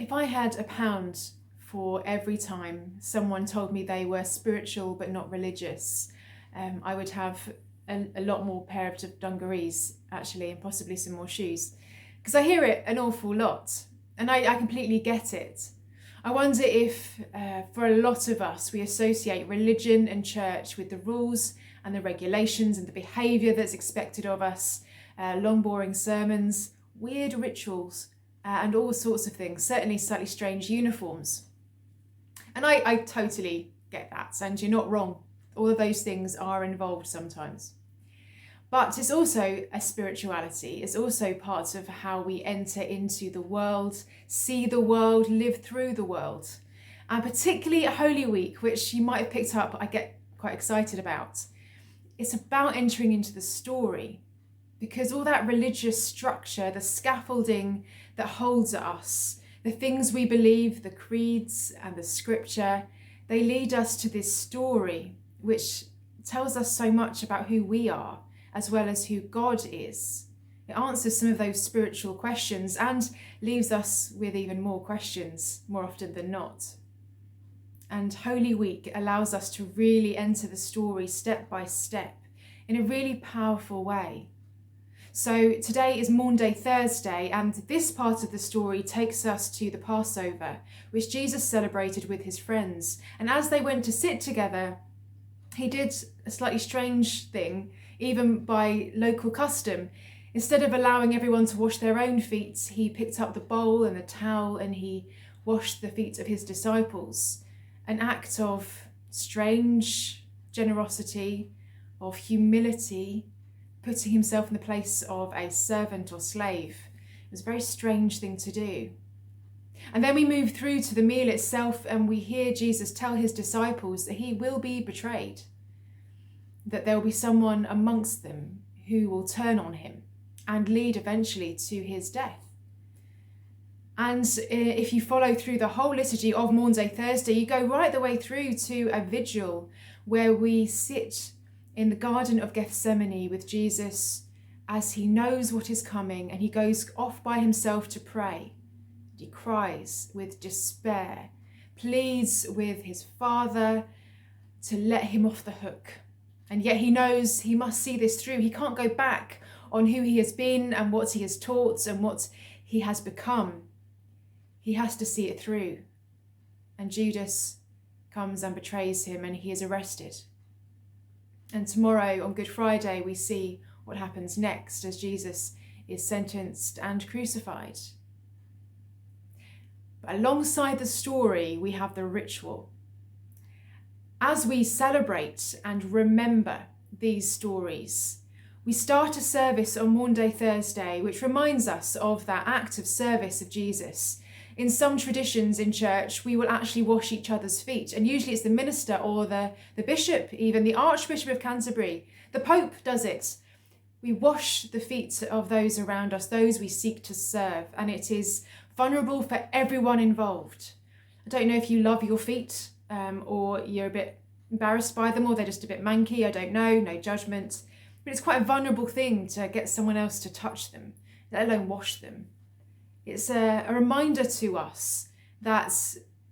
If I had £1 for every time someone told me they were spiritual but not religious, I would have a lot more pair of dungarees, actually, and possibly some more shoes. Because I hear it an awful lot, and I completely get it. I wonder if, for a lot of us, we associate religion and church with the rules and the regulations and the behaviour that's expected of us, long boring sermons, weird rituals, and all sorts of things, certainly slightly strange uniforms. And I totally get that, and you're not wrong. All of those things are involved sometimes. But it's also a spirituality. It's also part of how we enter into the world, see the world, live through the world. And particularly at Holy Week, which you might have picked up, I get quite excited about. It's about entering into the story, because all that religious structure, the scaffolding that holds us, the things we believe, the creeds and the scripture, they lead us to this story, which tells us so much about who we are, as well as who God is. It answers some of those spiritual questions and leaves us with even more questions, more often than not. And Holy Week allows us to really enter the story step by step in a really powerful way. So today is Maundy Thursday, and this part of the story takes us to the Passover, which Jesus celebrated with his friends. And as they went to sit together, he did a slightly strange thing, even by local custom. Instead of allowing everyone to wash their own feet, he picked up the bowl and the towel and he washed the feet of his disciples. An act of strange generosity, of humility, putting himself in the place of a servant or slave. It was a very strange thing to do. And then we move through to the meal itself, and we hear Jesus tell his disciples that he will be betrayed, that there will be someone amongst them who will turn on him and lead eventually to his death. And if you follow through the whole liturgy of Maundy Thursday, you go right the way through to a vigil where we sit in the Garden of Gethsemane with Jesus as he knows what is coming, and he goes off by himself to pray. He cries with despair, pleads with his Father to let him off the hook. And yet he knows he must see this through. He can't go back on who he has been and what he has taught and what he has become. He has to see it through. And Judas comes and betrays him, and he is arrested. And tomorrow on Good Friday, we see what happens next as Jesus is sentenced and crucified. But alongside the story, we have the ritual. As we celebrate and remember these stories, we start a service on Maundy Thursday, which reminds us of that act of service of Jesus. In some traditions in church, we will actually wash each other's feet, and usually it's the minister or the bishop, even the Archbishop of Canterbury. The Pope does it. We wash the feet of those around us, those we seek to serve, and it is vulnerable for everyone involved. I don't know if you love your feet or you're a bit embarrassed by them, or they're just a bit manky, I don't know, no judgment. But it's quite a vulnerable thing to get someone else to touch them, let alone wash them. It's a reminder to us that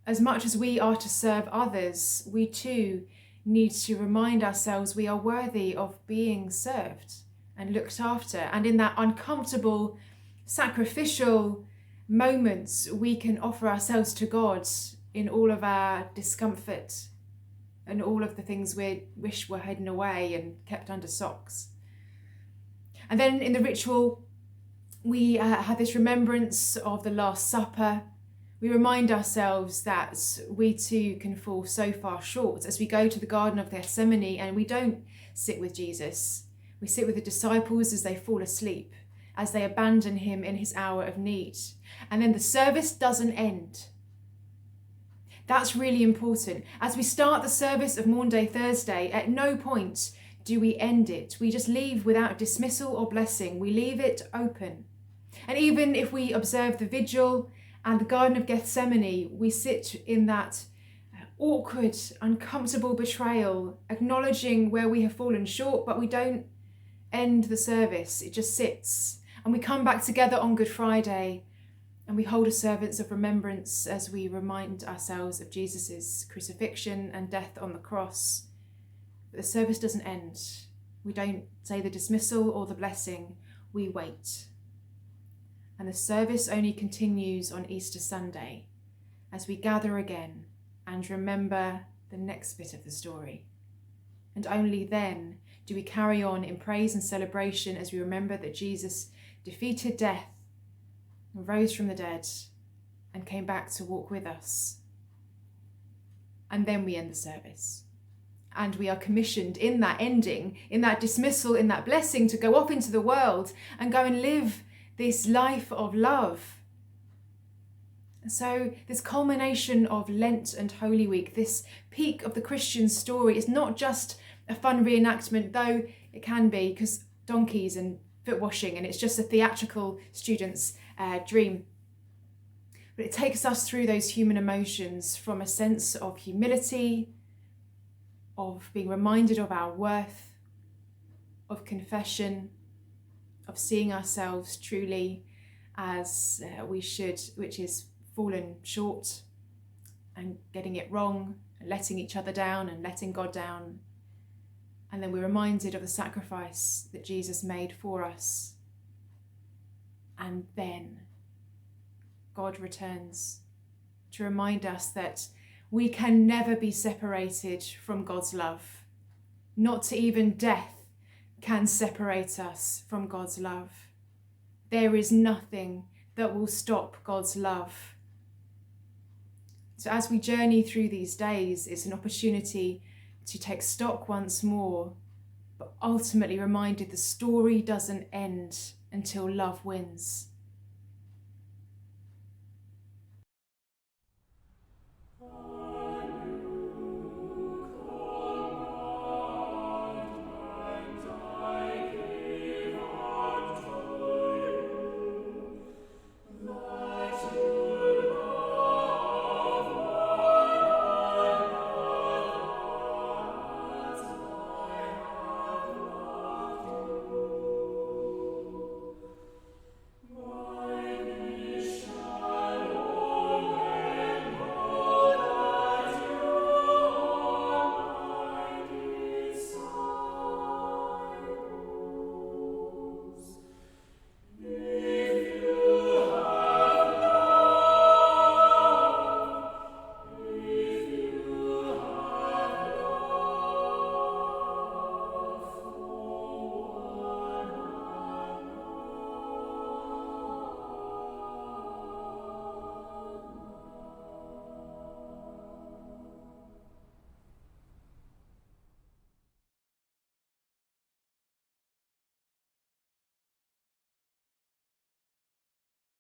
as much as we are to serve others, we too need to remind ourselves we are worthy of being served and looked after. And in that uncomfortable, sacrificial moments, we can offer ourselves to God in all of our discomfort and all of the things we wish were hidden away and kept under socks. And then in the ritual, we have this remembrance of the Last Supper. We remind ourselves that we too can fall so far short as we go to the Garden of Gethsemane and we don't sit with Jesus. We sit with the disciples as they fall asleep, as they abandon him in his hour of need. And then the service doesn't end. That's really important. As we start the service of Maundy Thursday, at no point do we end it. We just leave without dismissal or blessing. We leave it open. And even if we observe the vigil and the Garden of Gethsemane, we sit in that awkward, uncomfortable betrayal, acknowledging where we have fallen short, but we don't end the service. It just sits. And we come back together on Good Friday And we hold a service of remembrance as we remind ourselves of Jesus' crucifixion and death on the cross. But the service doesn't end. We don't say the dismissal or the blessing, we wait. And the service only continues on Easter Sunday as we gather again and remember the next bit of the story. And only then do we carry on in praise and celebration as we remember that Jesus defeated death, rose from the dead, and came back to walk with us. And then we end the service. And we are commissioned in that ending, in that dismissal, in that blessing, to go off into the world and go and live this life of love. So this culmination of Lent and Holy Week, this peak of the Christian story, is not just a fun reenactment, though it can be, because donkeys and foot washing, and it's just a theatrical student's dream. But it takes us through those human emotions from a sense of humility, of being reminded of our worth, of confession, of seeing ourselves truly as we should, which is fallen short and getting it wrong, and letting each other down and letting God down. And then we're reminded of the sacrifice that Jesus made for us. And then God returns to remind us that we can never be separated from God's love. Not even death can separate us from God's love. There is nothing that will stop God's love. So as we journey through these days, it's an opportunity to take stock once more, but ultimately reminded the story doesn't end until love wins.